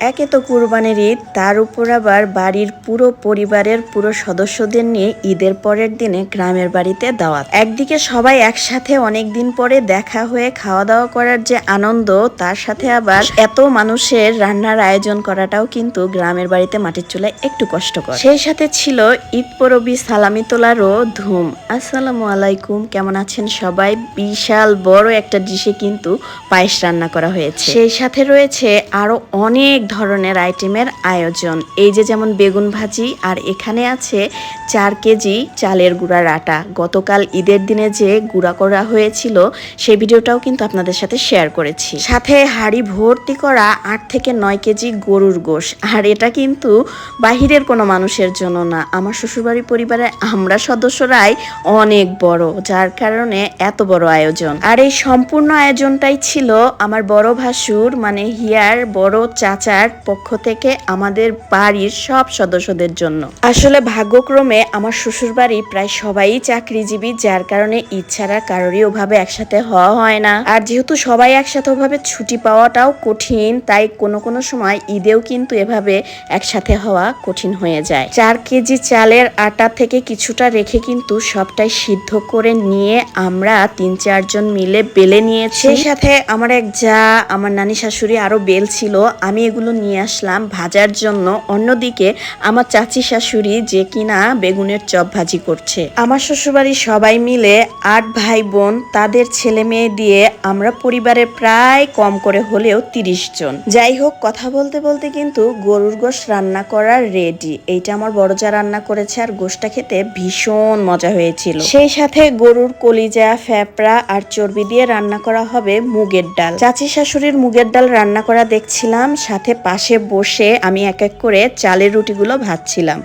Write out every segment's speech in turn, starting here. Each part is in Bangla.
একে তো কুরবানির ঈদ, তার উপর আবার বাড়ির পুরো পরিবারের পুরো সদস্যদের নিয়ে ঈদের পরের দিনে গ্রামের বাড়িতে দাওয়াত। একদিকে সবাই একসাথে অনেক দিন পরে দেখা হয়ে খাওয়া দাওয়া করার যে আনন্দ, তার সাথে আবার এত মানুষের রান্নার আয়োজন করাটাও কিন্তু গ্রামের বাড়িতে মাটির চুলায় একটু কষ্টকর। সেই সাথে ছিল ঈদ পরবী সালামি তোলারও ধুম। আসসালামু আলাইকুম, কেমন আছেন সবাই? বিশাল বড় একটা ডিশে কিন্তু পায়েস রান্না করা হয়েছে। সেই সাথে রয়েছে আরো অনেক ধরনের আইটেমের আয়োজন। এই যে যেমন বেগুন ভাজি, আর এখানে আছে 4 কেজি চালের গুঁড়ার আটা। গতকাল ঈদের দিনে যে গুঁড়া করা হয়েছিল সেই ভিডিওটাও কিন্তু আপনাদের সাথে শেয়ার করেছি। সাথে হাঁড়ি ভর্তি করা 8 থেকে 9 কেজি গরুর গোশ। আর এটা কিন্তু বাহিরের কোনো মানুষের জন্য না, আমার শ্বশুরবাড়ি পরিবারে আমরা সদস্যরাই অনেক বড়, যার কারণে এত বড় আয়োজন। আর এই সম্পূর্ণ আয়োজনটাই ছিল আমার বড় ভাসুর মানে হিয়ার বড় চাচার পক্ষ থেকে আমাদের বাড়ির সব সদস্যদের জন্য। আসলে ভাগ্যক্রমে আমার শ্বশুর বাড়ি প্রায় সবাই চাকরিজীবী, যার কারণে ঈদ ছাড়া কারোরই ওভাবে একসাথে হওয়া হয় না। আর যেহেতু সবাই একসাথে ওভাবে ছুটি পাওয়াটাও কঠিন, তাই কোনো সময় ঈদেও কিন্তু এভাবে একসাথে হওয়া কঠিন হয়ে যায়। 4 কেজি চালের আটা থেকে কিছুটা রেখে কিন্তু সবটাই সিদ্ধ করে নিয়ে আমরা 3-4 জন মিলে বেলে নিয়েছি। সেই সাথে আমার এক যা, আমার নানি শাশুড়ি আরো বেল ছিল, আমি এগুলো নিয়ে আসলাম ভাজার জন্য। অন্যদিকে আমার চাচি শাশুড়ি যে কিনা বেগুনের চপ ভাজি করছে। আমার শ্বশুরবাড়ির সবাই মিলে 8 ভাই বোন, তাদের ছেলে মেয়ে দিয়ে আমরা পরিবারের প্রায় কম করে হলেও 30 জন। যাই হোক, কথা বলতে বলতে কিন্তু গরুর গোশ রান্না করার রেডি। এইটা আমার বড় যা রান্না করেছে, আর গোশটা খেতে ভীষণ মজা হয়েছিল। সেই সাথে গরুর কলিজা, ফ্যাপড়া আর চর্বি দিয়ে রান্না করা হবে মুগের ডাল। চাচি শাশুড়ির মুগের ডাল রান্না করা দেখছিলাম, সাথে পাশে বসে আমি এক এক করে চালের রুটিগুলো ভাজছিলাম।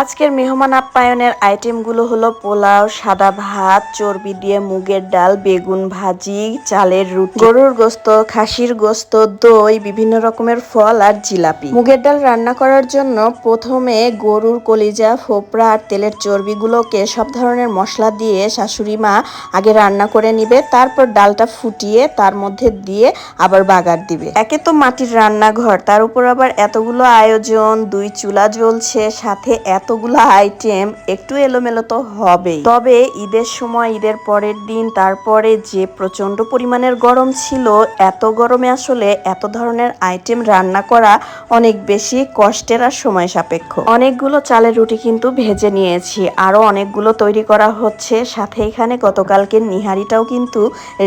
আজকের মেহমান আপ্যায়নের আইটেমগুলো হলো পোলাও, সাদা ভাত, চর্বি দিয়ে মুগের ডাল, বেগুন ভাজি, চালের রুটি, গরুর গোস্ত, খাসির গোস্ত, দই, বিভিন্ন রকমের ফল আর জিলাপি। মুগের ডাল রান্না করার জন্য প্রথমে গরুর কলিজা, ফোপড়া আর তেলের চর্বিগুলোকে সব ধরনের মশলা দিয়ে শাশুড়ি মা আগে রান্না করে নিবে, তারপর ডালটা ফুটিয়ে তার মধ্যে দিয়ে আবার বাগার দিবে। একে তো মাটির রান্নাঘর, তার উপর আবার এতগুলো আয়োজন, 2 চুলা জ্বলছে, সাথে এতগুলো আইটেম, একটু এলোমেলো তো হবেই। তবে ঈদের সময়, ঈদের পরের দিন, তারপরে যে প্রচন্ড পরিমাণের গরম ছিল, এত গরমে আসলে এত ধরনের আইটেম রান্না করা অনেক বেশি কষ্টের আর সময় সাপেক্ষ। অনেকগুলো চালের রুটি কিন্তু ভেজে নিয়েছি, আরো অনেকগুলো তৈরি করা হচ্ছে। সাথে এখানে গতকালকের নিহারিটাও কিন্তু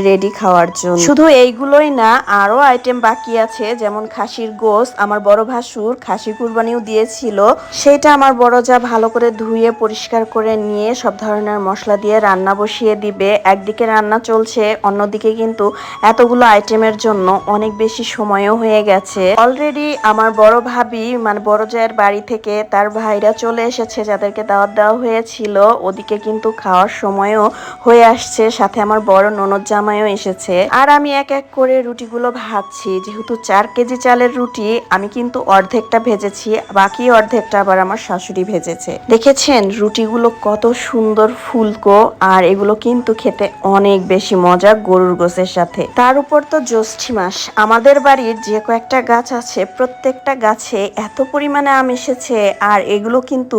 রেডি খাওয়ার জন্য। শুধু এইগুলোই না, আরো আইটেম বাকি আছে, যেমন খাসির গোশত। আমার বড় ভাসুর খাসি কুরবানিও দিয়েছিল, সেটা আমার বড় যা ভালো করে ধুয়ে পরিষ্কার করে নিয়ে সব ধরনের মশলা দিয়ে রান্না বসিয়ে দিবে। একদিকে রান্না চলছে, অন্যদিকে কিন্তু এতগুলো আইটেমের জন্য অনেক বেশি সময়ও হয়ে গেছে। অলরেডি আমার বড় ভাবি মানে বড় জায়ের বাড়ি থেকে তার ভাইরা চলে এসেছে, যাদেরকে দাওয়াত দেওয়া হয়েছিল। ওদিকে কিন্তু খাওয়ার সময়ও হয়ে আসছে, সাথে আমার বড় ননদ জামাইও এসেছে। আর আমি এক এক করে রুটিগুলো ভাজছি। যেহেতু 4 কেজি চালের রুটি, আমি কিন্তু অর্ধেকটা ভেজেছি, বাকি অর্ধেকটা আবার আমার শাশুড়ি ভেজেছে। দেখেছেন রুটিগুলো কত সুন্দর ফুলকো, আর এগুলো কিন্তু খেতে অনেক বেশি মজা গরুর গোশের সাথে। তার উপর তো জ্যৈষ্ঠী মাস, আমাদের বাড়ির যে কয়েকটা গাছ আছে প্রত্যেকটা গাছে এত পরিমাণে আম এসেছে, আর এগুলো কিন্তু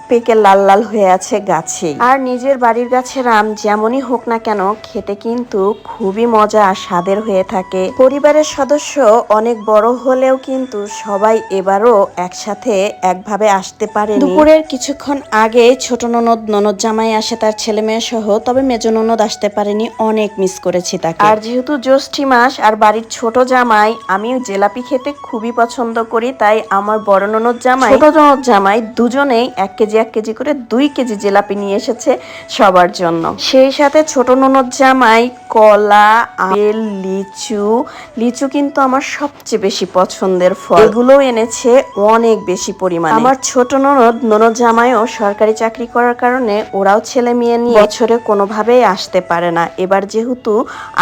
পেকে লাল লাল হয়ে আছে গাছে। আর নিজের বাড়ির গাছের আম যেমনই হোক না কেন, খেতে কিন্তু খুবই মজা আর স্বাদের হয়ে থাকে। পরিবারের সদস্য অনেক বড় হলেও কিন্তু সবাই এবারও একসাথে একভাবে আসতে পারে। দুপুরের কিছুক্ষণ আগে ছোট ননদ জামাই আসে তার ছেলে মেয়ে সহ, তবে মেজ ননদ আসতে পারেনি, অনেক মিস করেছি তাকে। আর যেহেতু জ্যৈষ্ঠী মাস আর বাড়ির ছোট জামাই, আমি জিলাপি খেতে খুবই পছন্দ করি, তাই আমার বড় ননদ জামাই, ছোট ননদ জামাই দুজনেই 1 কেজি করে 2 কেজি জিলাপি নিয়ে এসেছে সবার জন্য। সেই সাথে ছোট ননদ জামাই কলা, আপেল, লিচু কিন্তু আমার সবচেয়ে বেশি পছন্দের ফল, এগুলো এনেছে অনেক বেশি পরিমাণে। আমার ছোট ননদ ননদ জামাইও সরকারি চাকরি করার কারণে ওরাও ছেলে মেয়ে নিয়ে বছরে কোনোভাবেই আসতে পারে না। এবার যেহেতু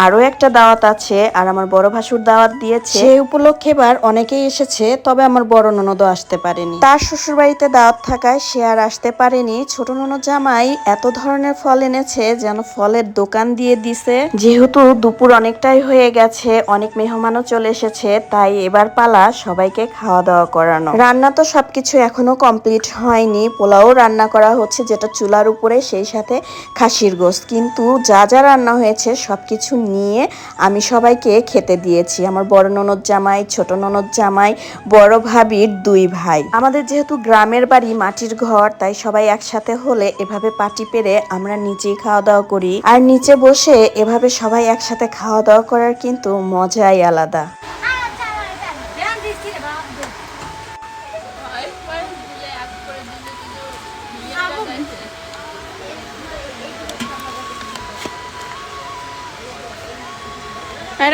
আরো একটা দাওয়াত আছে আর আমার বড় ভাসুর দাওয়াত দিয়েছে, সেই উপলক্ষে এবার অনেকেই এসেছে, তবে আমার বড় ননদও আসতে পারেনি। তার শ্বশুর বাড়িতে দাওয়াত থাকায় সে আর আসতে পারেনি। ছোট ননদ জামাই এত ধরনের ফল এনেছে যেন ফলের দোকান দিয়ে দিছে। যেহেতু দুপুর অনেকটাই হয়ে গেছে, অনেক মেহমানও চলে এসেছে, তাই এবার পালা সবাইকে খাওয়া দাওয়া করানো। রান্না তো সবকিছু এখনো কমপ্লিট হয়নি। পোলাও রান্না করা হচ্ছে যেটা চুলার উপরে, সেই সাথে খাসির গোশত। কিন্তু যা যা রান্না হয়েছে সবকিছু নিয়ে আমি সবাইকে খেতে দিয়েছি। আমার বড় ননদ জামাই, ছোট ননদ জামাই, বড় ভাবির 2 ভাই। আমাদের যেহেতু গ্রামের বাড়ি, মাটির ঘর, তাই সবাই একসাথে হলে এভাবে পাটি পেরে আমরা নিচেই খাওয়া দাওয়া করি। আর নিচে বসে এভাবে সবাই একসাথে খাওয়া দাওয়া করার কিন্তু মজাই আলাদা।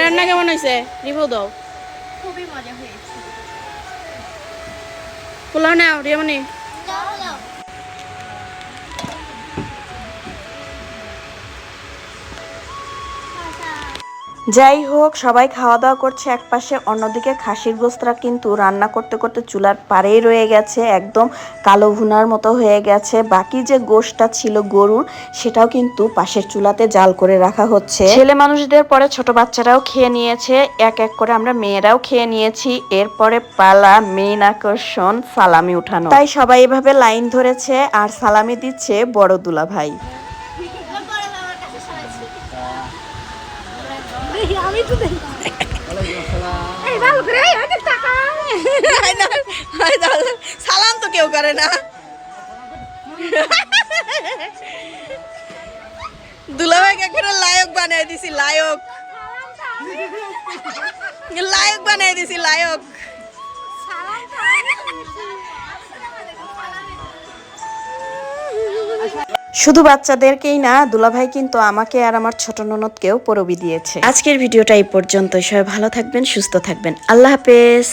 রান্না কেমন হয়েছে? রিভিউ দাও। খুবই মজা হয়েছে। পোলাও নাও রিয়ামনি। যাই হোক, সবাই খাওয়া দাওয়া করছে এক পাশে, অন্যদিকে খাসির গোস্তরা কিন্তু রান্না করতে করতে চুলার পাড়েই রয়ে গেছে, একদম কালো ভুনার মতো হয়ে গেছে। বাকি যে গোশতটা ছিল গরুর, সেটাও কিন্তু পাশের চুলাতে জাল করে রাখা হচ্ছে। ছেলে মানুষদের পরে ছোট বাচ্চারাও খেয়ে নিয়েছে, এক এক করে আমরা মেয়েরাও খেয়ে নিয়েছি। এরপরে পালা মেইন আকর্ষণ সালামি উঠানো। তাই সবাই এভাবে লাইন ধরেছে আর সালামি দিচ্ছে বড় দুলা ভাই। আমি তো দেখি এই ভালো করে আগে টাকা সালাম তো কেউ করে না। দুলাভাইকে করে লায়ক বানিয়ে দিছি, লায়ক লায়ক বানিয়ে দিছি, লায়ক। শুধু বাচ্চাদেরকেই না, দুলাভাই কিন্তু আমাকে আর আমার ছোট ননদকেও পরবি দিয়েছে। আজকের ভিডিওটা এই পর্যন্ত। সবাই ভালো থাকবেন, সুস্থ থাকবেন। আল্লাহ হাফেজ।